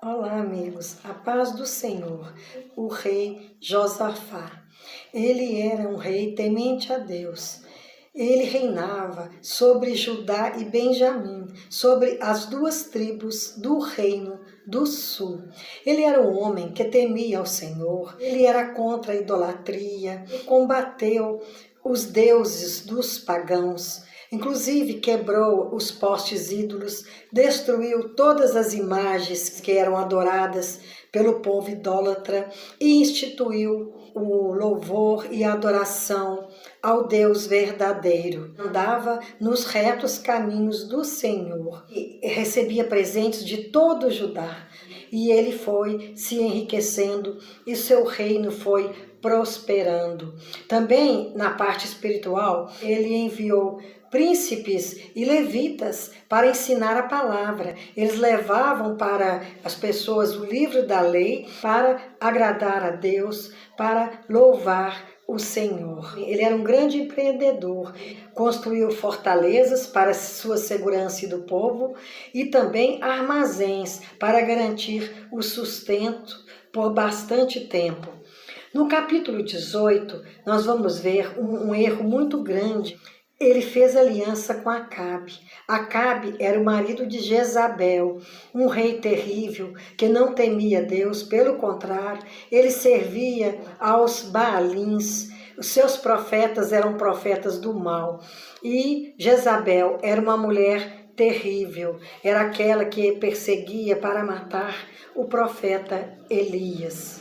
Olá, amigos. A paz do Senhor. O rei Josafá. Ele era um rei temente a Deus. Ele reinava sobre Judá e Benjamim, sobre as duas tribos do reino do sul. Ele era um homem que temia ao Senhor. Ele era contra a idolatria, combateu os deuses dos pagãos. Inclusive quebrou os postes ídolos, destruiu todas as imagens que eram adoradas pelo povo idólatra e instituiu o louvor e a adoração ao Deus verdadeiro. Andava nos retos caminhos do Senhor e recebia presentes de todo Judá. E ele foi se enriquecendo e seu reino foi prosperando. Também na parte espiritual, ele enviou príncipes e levitas para ensinar a palavra. Eles levavam para as pessoas o livro da lei para agradar a Deus, para louvar o Senhor. Ele era um grande empreendedor, construiu fortalezas para sua segurança e do povo e também armazéns para garantir o sustento por bastante tempo. No capítulo 18, nós vamos ver um erro muito grande. Ele fez aliança com Acabe. Acabe era o marido de Jezabel, um rei terrível que não temia Deus, pelo contrário, ele servia aos Baalins. Os seus profetas eram profetas do mal. E Jezabel era uma mulher terrível, era aquela que perseguia para matar o profeta Elias.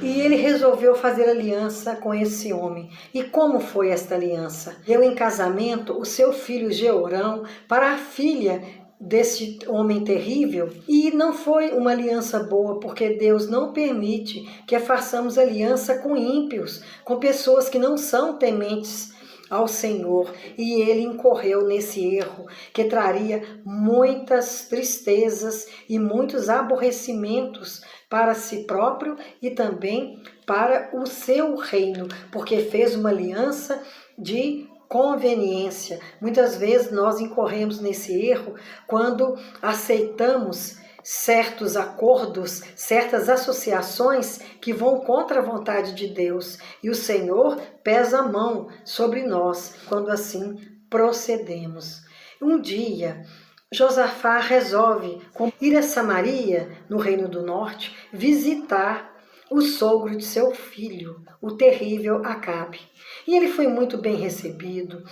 E ele resolveu fazer aliança com esse homem. E como foi esta aliança? Deu em casamento o seu filho Jeorão para a filha desse homem terrível. E não foi uma aliança boa, porque Deus não permite que façamos aliança com ímpios, com pessoas que não são tementes ao Senhor, e ele incorreu nesse erro que traria muitas tristezas e muitos aborrecimentos para si próprio e também para o seu reino, porque fez uma aliança de conveniência. Muitas vezes nós incorremos nesse erro quando aceitamos certos acordos, certas associações que vão contra a vontade de Deus. E o Senhor pesa a mão sobre nós quando assim procedemos. Um dia, Josafá resolve ir a Samaria, no Reino do Norte, visitar o sogro de seu filho, o terrível Acabe. E ele foi muito bem recebido.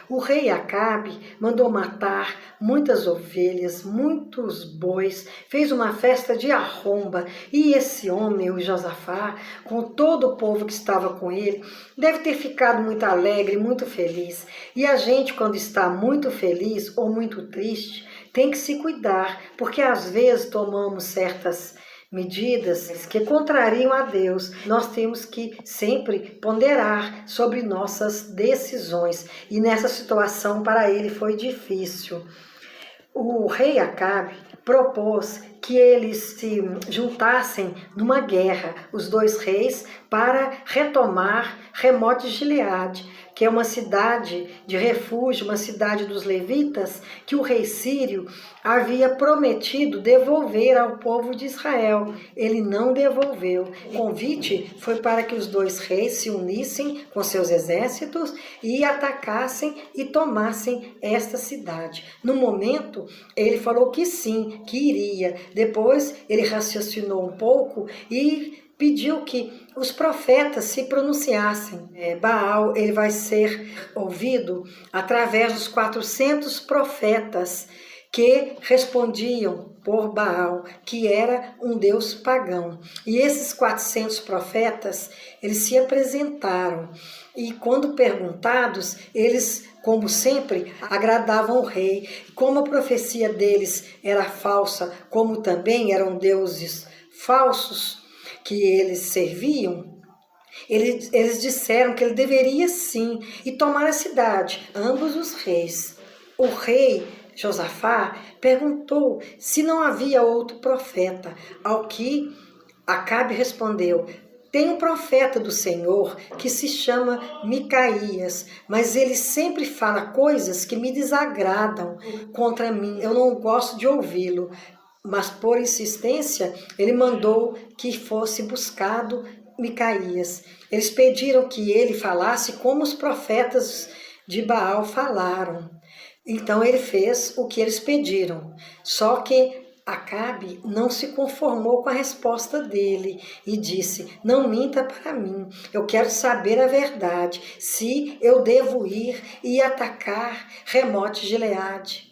O rei Acabe mandou matar muitas ovelhas, muitos bois, fez uma festa de arromba. E esse homem, o Josafá, com todo o povo que estava com ele, deve ter ficado muito alegre, muito feliz. E a gente, quando está muito feliz ou muito triste, tem que se cuidar, porque às vezes tomamos certas medidas que contrariam a Deus. Nós temos que sempre ponderar sobre nossas decisões. E nessa situação para ele foi difícil. O rei Acabe propôs que eles se juntassem numa guerra, os dois reis, para retomar Remote Gileade, que é uma cidade de refúgio, uma cidade dos levitas, que o rei sírio havia prometido devolver ao povo de Israel. Ele não devolveu. O convite foi para que os dois reis se unissem com seus exércitos e atacassem e tomassem esta cidade. No momento, ele falou que sim, que iria. Depois, ele raciocinou um pouco e pediu que os profetas se pronunciassem. Baal, ele vai ser ouvido através dos 400 profetas que respondiam por Baal, que era um deus pagão. E esses 400 profetas, eles se apresentaram e quando perguntados, eles, como sempre, agradavam o rei. Como a profecia deles era falsa, como também eram deuses falsos que eles serviam, eles disseram que ele deveria sim ir tomar a cidade, ambos os reis. O rei Josafá perguntou se não havia outro profeta, ao que Acabe respondeu: tem um profeta do Senhor que se chama Micaías, mas ele sempre fala coisas que me desagradam contra mim, eu não gosto de ouvi-lo. Mas por insistência, ele mandou que fosse buscado Micaías. Eles pediram que ele falasse como os profetas de Baal falaram. Então ele fez o que eles pediram. Só que Acabe não se conformou com a resposta dele e disse: não minta para mim, eu quero saber a verdade, se eu devo ir e atacar Remote Gileade.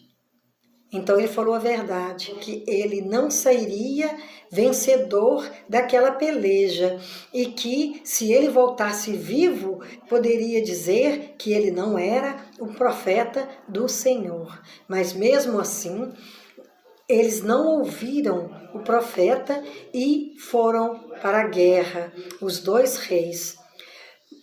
Então ele falou a verdade, que ele não sairia vencedor daquela peleja e que, se ele voltasse vivo, poderia dizer que ele não era o profeta do Senhor. Mas mesmo assim, eles não ouviram o profeta e foram para a guerra, os dois reis.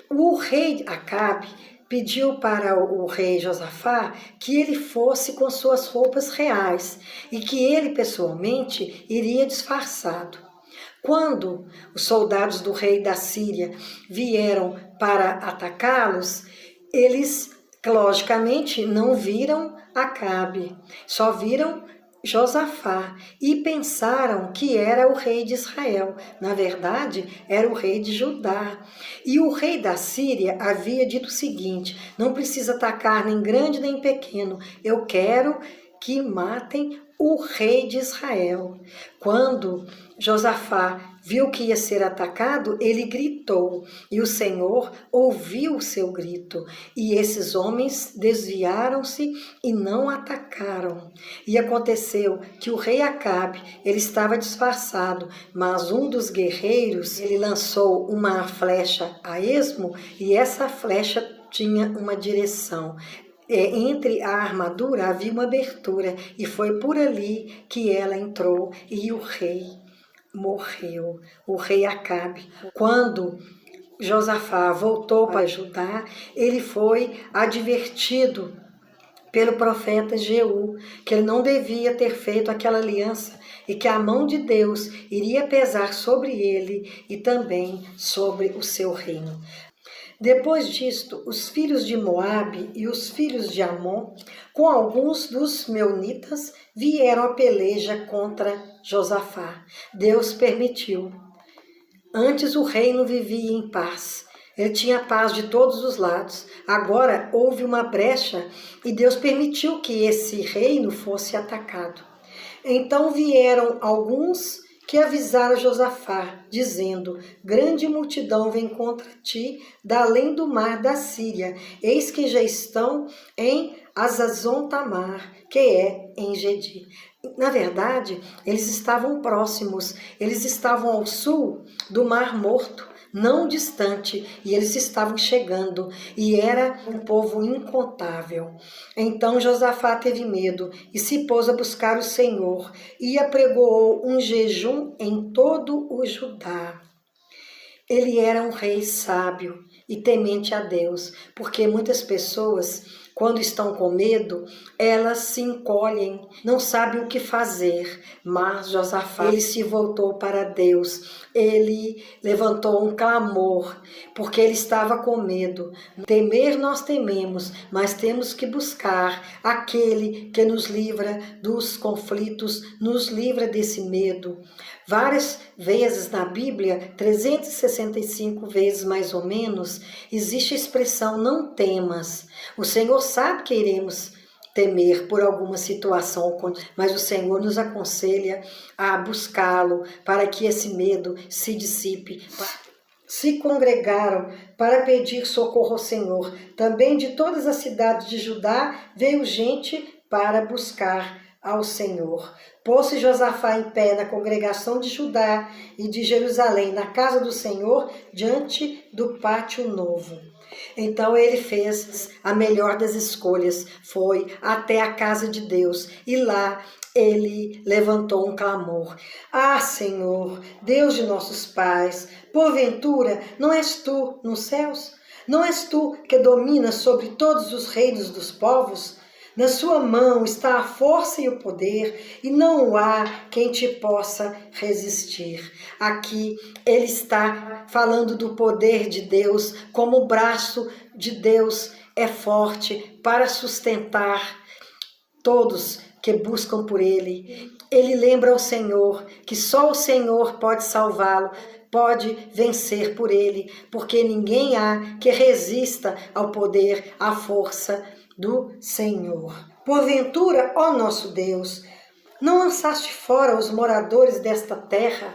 O rei Acabe pediu para o rei Josafá que ele fosse com suas roupas reais e que ele pessoalmente iria disfarçado. Quando os soldados do rei da Síria vieram para atacá-los, eles, logicamente, não viram Acabe, só viram Josafá e pensaram que era o rei de Israel. Na verdade, era o rei de Judá. E o rei da Síria havia dito o seguinte: não precisa atacar nem grande nem pequeno, eu quero que matem o rei de Israel. Quando Josafá viu que ia ser atacado, ele gritou, e o Senhor ouviu o seu grito, e esses homens desviaram-se e não atacaram. E aconteceu que o rei Acabe, ele estava disfarçado, mas um dos guerreiros, ele lançou uma flecha a esmo, e essa flecha tinha uma direção. Entre a armadura havia uma abertura, e foi por ali que ela entrou, e o rei morreu, o rei Acabe. Quando Josafá voltou para Judá, ele foi advertido pelo profeta Jeú que ele não devia ter feito aquela aliança e que a mão de Deus iria pesar sobre ele e também sobre o seu reino. Depois disto, os filhos de Moabe e os filhos de Amon, com alguns dos meunitas, vieram à peleja contra Josafá. Deus permitiu. Antes o reino vivia em paz. Ele tinha paz de todos os lados. Agora houve uma brecha e Deus permitiu que esse reino fosse atacado. Então vieram alguns que avisaram Josafá, dizendo: grande multidão vem contra ti da além do mar da Síria, eis que já estão em Hazazon-Tamar, que é em Gedi. Na verdade, eles estavam próximos, eles estavam ao sul do Mar Morto, não distante, e eles estavam chegando, e era um povo incontável. Então Josafá teve medo e se pôs a buscar o Senhor, e apregoou um jejum em todo o Judá. Ele era um rei sábio e temente a Deus, porque muitas pessoas, quando estão com medo, elas se encolhem, não sabem o que fazer. Mas Josafá, ele se voltou para Deus, ele levantou um clamor, porque ele estava com medo. Temer nós tememos, mas temos que buscar aquele que nos livra dos conflitos, nos livra desse medo. Várias vezes na Bíblia, 365 vezes mais ou menos, existe a expressão não temas. O Senhor sabe que iremos temer por alguma situação, mas o Senhor nos aconselha a buscá-lo para que esse medo se dissipe. Se congregaram para pedir socorro ao Senhor. Também de todas as cidades de Judá veio gente para buscar ao Senhor. Pôs-se Josafá em pé na congregação de Judá e de Jerusalém, na casa do Senhor, diante do pátio novo. Então ele fez a melhor das escolhas, foi até a casa de Deus, e lá ele levantou um clamor. Ah, Senhor, Deus de nossos pais, porventura não és tu nos céus? Não és tu que dominas sobre todos os reinos dos povos? Na sua mão está a força e o poder, e não há quem te possa resistir. Aqui ele está falando do poder de Deus, como o braço de Deus é forte para sustentar todos que buscam por ele. ele lembra ao Senhor que só o Senhor pode salvá-lo, pode vencer por ele, porque ninguém há que resista ao poder, à força do Senhor. Porventura, ó nosso Deus, não lançaste fora os moradores desta terra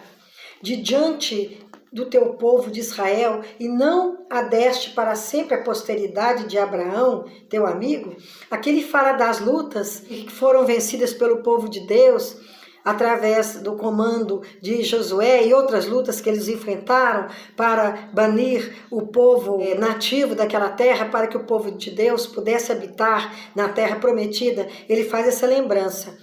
de diante do teu povo de Israel, e não a deste para sempre a posteridade de Abraão, teu amigo? Aqui ele fala das lutas que foram vencidas pelo povo de Deus, através do comando de Josué e outras lutas que eles enfrentaram para banir o povo nativo daquela terra, para que o povo de Deus pudesse habitar na terra prometida. Ele faz essa lembrança.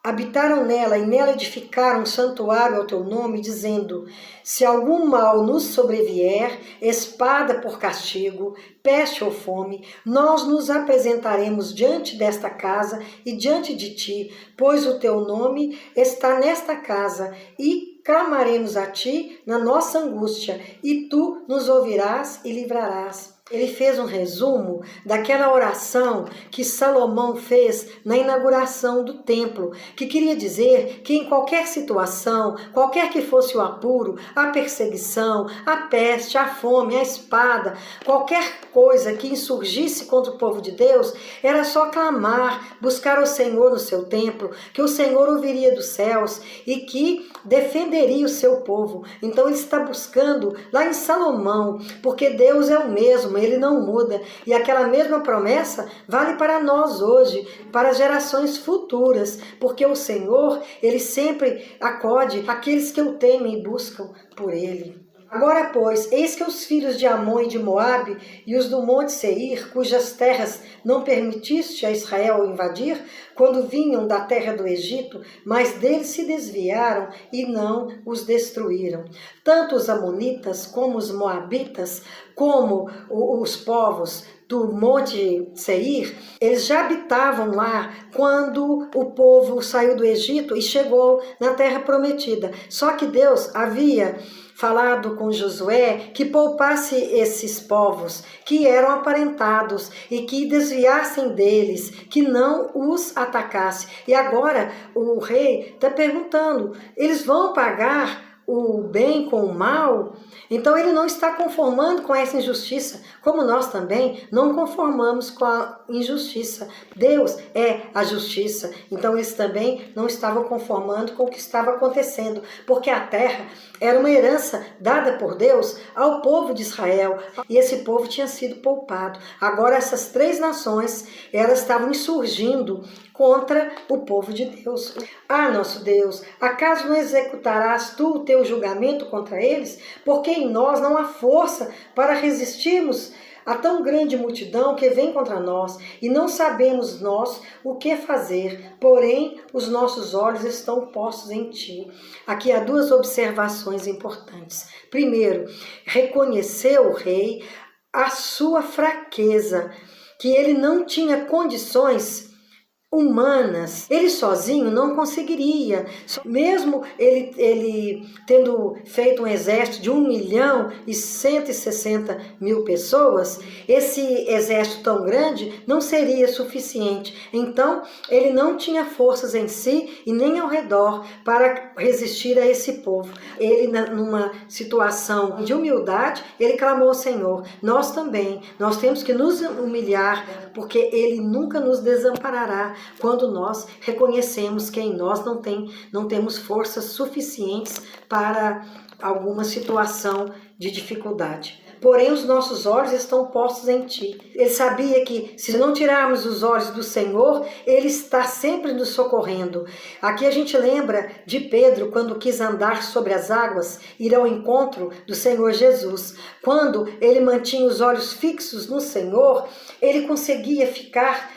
Habitaram nela e nela edificaram um santuário ao teu nome, dizendo: se algum mal nos sobrevier, espada por castigo, peste ou fome, nós nos apresentaremos diante desta casa e diante de ti, pois o teu nome está nesta casa, e clamaremos a ti na nossa angústia, e tu nos ouvirás e livrarás. Ele fez um resumo daquela oração que Salomão fez na inauguração do templo, que queria dizer que em qualquer situação, qualquer que fosse o apuro, a perseguição, a peste, a fome, a espada, qualquer coisa que insurgisse contra o povo de Deus, era só clamar, buscar o Senhor no seu templo, que o Senhor ouviria dos céus e que defenderia o seu povo. Então ele está buscando lá em Salomão, porque Deus é o mesmo, ele não muda, e aquela mesma promessa vale para nós hoje, para as gerações futuras, porque o Senhor, ele sempre acode aqueles que o temem e buscam por ele. Agora, pois, eis que os filhos de Amon e de Moabe e os do monte Seir, cujas terras não permitiste a Israel invadir, quando vinham da terra do Egito, mas deles se desviaram e não os destruíram. Tanto os amonitas como os moabitas, como os povos do monte Seir, eles já habitavam lá quando o povo saiu do Egito e chegou na terra prometida. Só que Deus havia falado com Josué que poupasse esses povos que eram aparentados e que desviassem deles, que não os atacasse. E agora o rei está perguntando, eles vão pagar o bem com o mal? Então ele não está conformando com essa injustiça, como nós também não conformamos com a injustiça. Deus é a justiça, então eles também não estavam conformando com o que estava acontecendo, porque a terra era uma herança dada por Deus ao povo de Israel, e esse povo tinha sido poupado. Agora essas três nações, elas estavam insurgindo contra o povo de Deus. Ah, nosso Deus, acaso não executarás tu o teu julgamento contra eles? Porque em nós não há força para resistirmos a tão grande multidão que vem contra nós, e não sabemos nós o que fazer, porém os nossos olhos estão postos em ti. Aqui há duas observações importantes. Primeiro, reconheceu o rei a sua fraqueza, que ele não tinha condições humanas, ele sozinho não conseguiria, mesmo ele tendo feito um exército de 1.160.000 pessoas, esse exército tão grande não seria suficiente. Então ele não tinha forças em si e nem ao redor para resistir a esse povo. Ele, numa situação de humildade, ele clamou ao Senhor. Nós também, nós temos que nos humilhar, porque ele nunca nos desamparará quando nós reconhecemos que em nós não temos forças suficientes para alguma situação de dificuldade. Porém, os nossos olhos estão postos em ti. Ele sabia que, se não tirarmos os olhos do Senhor, ele está sempre nos socorrendo. Aqui a gente lembra de Pedro, quando quis andar sobre as águas, ir ao encontro do Senhor Jesus. Quando ele mantinha os olhos fixos no Senhor, ele conseguia ficar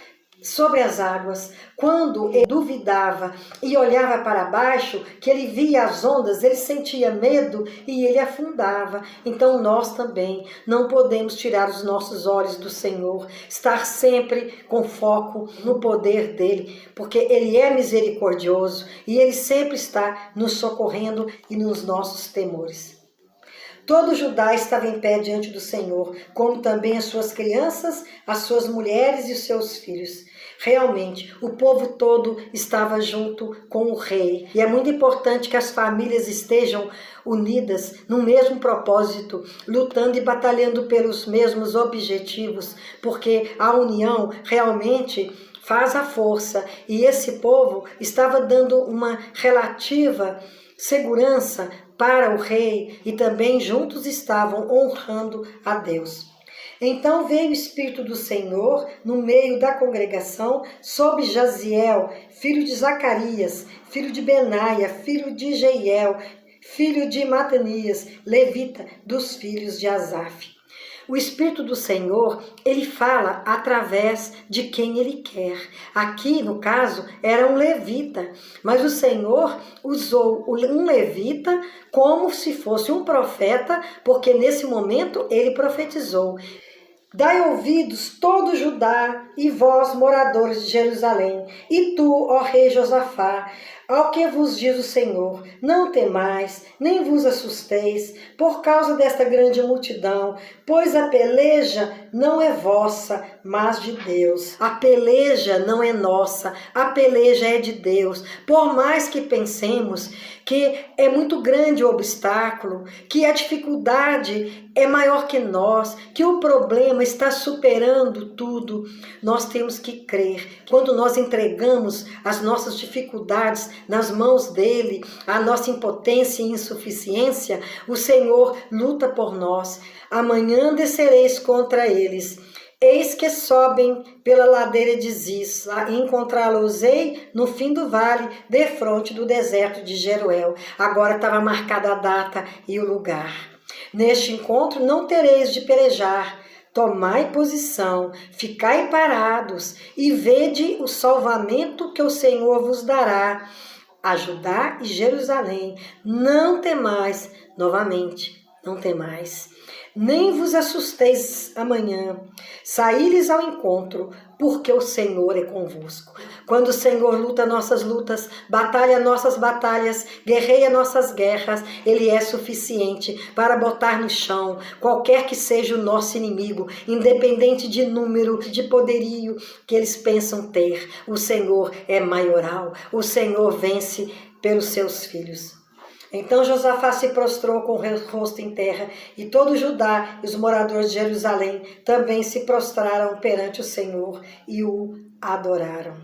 sobre as águas. Quando ele duvidava e olhava para baixo, que ele via as ondas, ele sentia medo e ele afundava. Então nós também não podemos tirar os nossos olhos do Senhor, estar sempre com foco no poder dele, porque ele é misericordioso e ele sempre está nos socorrendo e nos nossos temores. Todo Judá estava em pé diante do Senhor, como também as suas crianças, as suas mulheres e os seus filhos. Realmente, o povo todo estava junto com o rei. E é muito importante que as famílias estejam unidas no mesmo propósito, lutando e batalhando pelos mesmos objetivos, porque a união realmente faz a força. E esse povo estava dando uma relativa segurança para o rei e também juntos estavam honrando a Deus. Então veio o Espírito do Senhor no meio da congregação sobre Jaziel, filho de Zacarias, filho de Benaia, filho de Jeiel, filho de Matanias, levita dos filhos de Asaf. O Espírito do Senhor, ele fala através de quem ele quer. Aqui, no caso, era um levita, mas o Senhor usou um levita como se fosse um profeta, porque nesse momento ele profetizou. Dai ouvidos todo Judá e vós, moradores de Jerusalém, e tu, ó rei Josafá, ao que vos diz o Senhor, não temais, nem vos assusteis, por causa desta grande multidão, pois a peleja não é vossa, mas de Deus. A peleja não é nossa, a peleja é de Deus. Por mais que pensemos que é muito grande o obstáculo, que a dificuldade é maior que nós, que o problema está superando tudo, nós temos que crer. Quando nós entregamos as nossas dificuldades nas mãos dele, a nossa impotência e insuficiência, o Senhor luta por nós. Amanhã descereis contra eles. Eis que sobem pela ladeira de Ziz, encontrá-los-ei no fim do vale, defronte do deserto de Jeruel. Agora estava marcada a data e o lugar. Neste encontro não tereis de pelejar. Tomai posição, ficai parados e vede o salvamento que o Senhor vos dará a Judá e Jerusalém. Não temais, novamente, não temais. Nem vos assusteis amanhã, saí-lhes ao encontro, porque o Senhor é convosco. Quando o Senhor luta nossas lutas, batalha nossas batalhas, guerreia nossas guerras, Ele é suficiente para botar no chão qualquer que seja o nosso inimigo, independente de número, de poderio que eles pensam ter. O Senhor é maioral, o Senhor vence pelos seus filhos. Então Josafá se prostrou com o rosto em terra, e todo Judá e os moradores de Jerusalém também se prostraram perante o Senhor e o adoraram.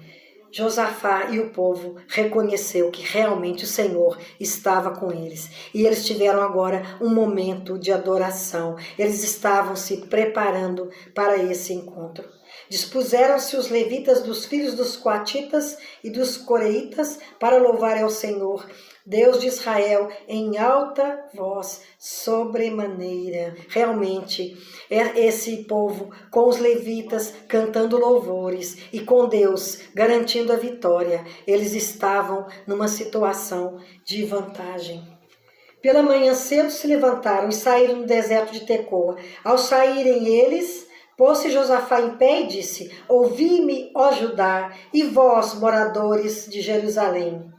Josafá e o povo reconheceu que realmente o Senhor estava com eles. E eles tiveram agora um momento de adoração. Eles estavam se preparando para esse encontro. Dispuseram-se os levitas dos filhos dos coatitas e dos coreitas para louvarem ao Senhor, Deus de Israel, em alta voz, sobremaneira. Realmente, esse povo com os levitas cantando louvores e com Deus garantindo a vitória, eles estavam numa situação de vantagem. Pela manhã cedo se levantaram e saíram do deserto de Tecoa. Ao saírem eles, pôs-se Josafá em pé e disse: Ouvi-me, ó Judá, e vós, moradores de Jerusalém.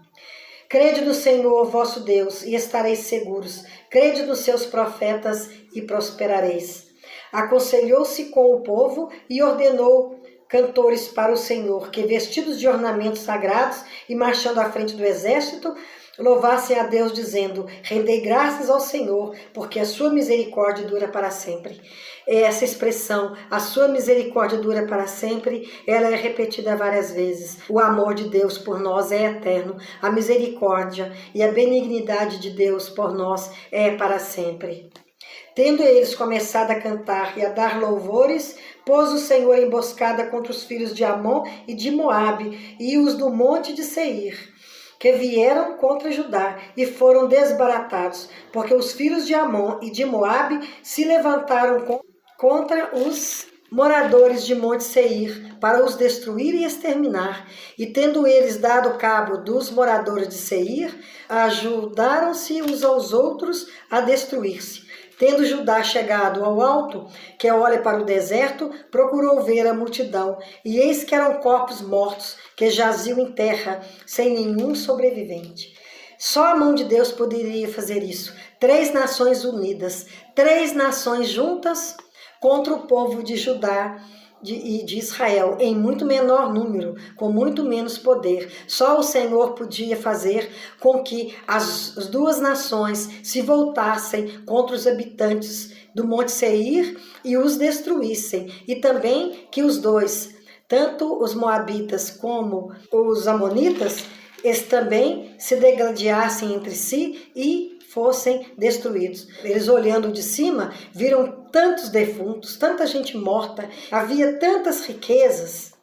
Crede no Senhor vosso Deus e estareis seguros. Crede nos seus profetas e prosperareis. Aconselhou-se com o povo e ordenou cantores para o Senhor, que vestidos de ornamentos sagrados e marchando à frente do exército, louvassem a Deus dizendo: rendei graças ao Senhor, porque a sua misericórdia dura para sempre. Essa expressão, a sua misericórdia dura para sempre, ela é repetida várias vezes. O amor de Deus por nós é eterno, a misericórdia e a benignidade de Deus por nós é para sempre. Tendo eles começado a cantar e a dar louvores, pôs o Senhor emboscada contra os filhos de Amon e de Moabe e os do monte de Seir, que vieram contra Judá e foram desbaratados, porque os filhos de Amon e de Moabe se levantaram contra os moradores de Monte Seir, para os destruir e exterminar. E tendo eles dado cabo dos moradores de Seir, ajudaram-se uns aos outros a destruir-se. Tendo Judá chegado ao alto, que olha para o deserto, procurou ver a multidão, e eis que eram corpos mortos, que jaziam em terra, sem nenhum sobrevivente. Só a mão de Deus poderia fazer isso. 3 nações unidas, 3 nações juntas contra o povo de Judá, de Israel em muito menor número, com muito menos poder. Só o Senhor podia fazer com que as duas nações se voltassem contra os habitantes do Monte Seir e os destruíssem. E também que os dois, tanto os moabitas como os amonitas, eles também se degladiassem entre si e fossem destruídos. Eles, olhando de cima, viram tantos defuntos, tanta gente morta, havia tantas riquezas.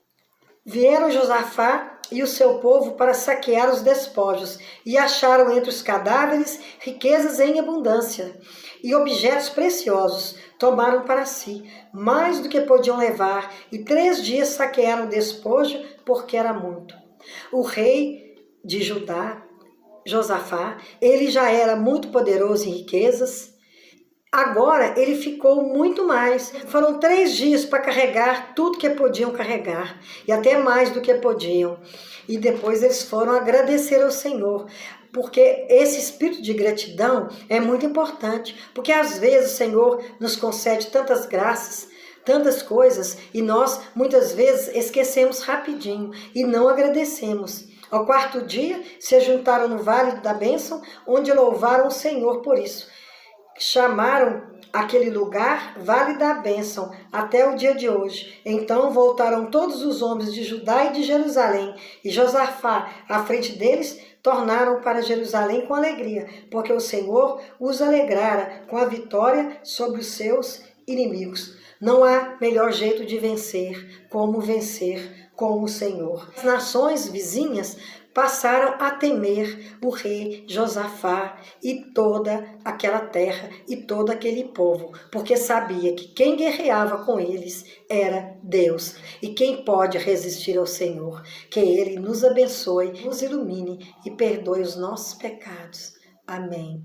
Vieram Josafá e o seu povo para saquear os despojos e acharam entre os cadáveres riquezas em abundância e objetos preciosos. Tomaram para si mais do que podiam levar e 3 dias saquearam o despojo porque era muito. O rei de Judá, Josafá, ele já era muito poderoso em riquezas. Agora ele ficou muito mais. Foram 3 dias para carregar tudo que podiam carregar, e até mais do que podiam. E depois eles foram agradecer ao Senhor, porque esse espírito de gratidão é muito importante, porque às vezes o Senhor nos concede tantas graças, tantas coisas, e nós muitas vezes esquecemos rapidinho e não agradecemos. Ao 4º dia, se juntaram no Vale da Bênção, onde louvaram o Senhor por isso. Chamaram aquele lugar Vale da Bênção até o dia de hoje. Então voltaram todos os homens de Judá e de Jerusalém, e Josafá, à frente deles, tornaram para Jerusalém com alegria, porque o Senhor os alegrara com a vitória sobre os seus inimigos. Não há melhor jeito de vencer como vencer com o Senhor. As nações vizinhas passaram a temer o rei Josafá e toda aquela terra e todo aquele povo, porque sabia que quem guerreava com eles era Deus. E quem pode resistir ao Senhor? Que Ele nos abençoe, nos ilumine e perdoe os nossos pecados. Amém.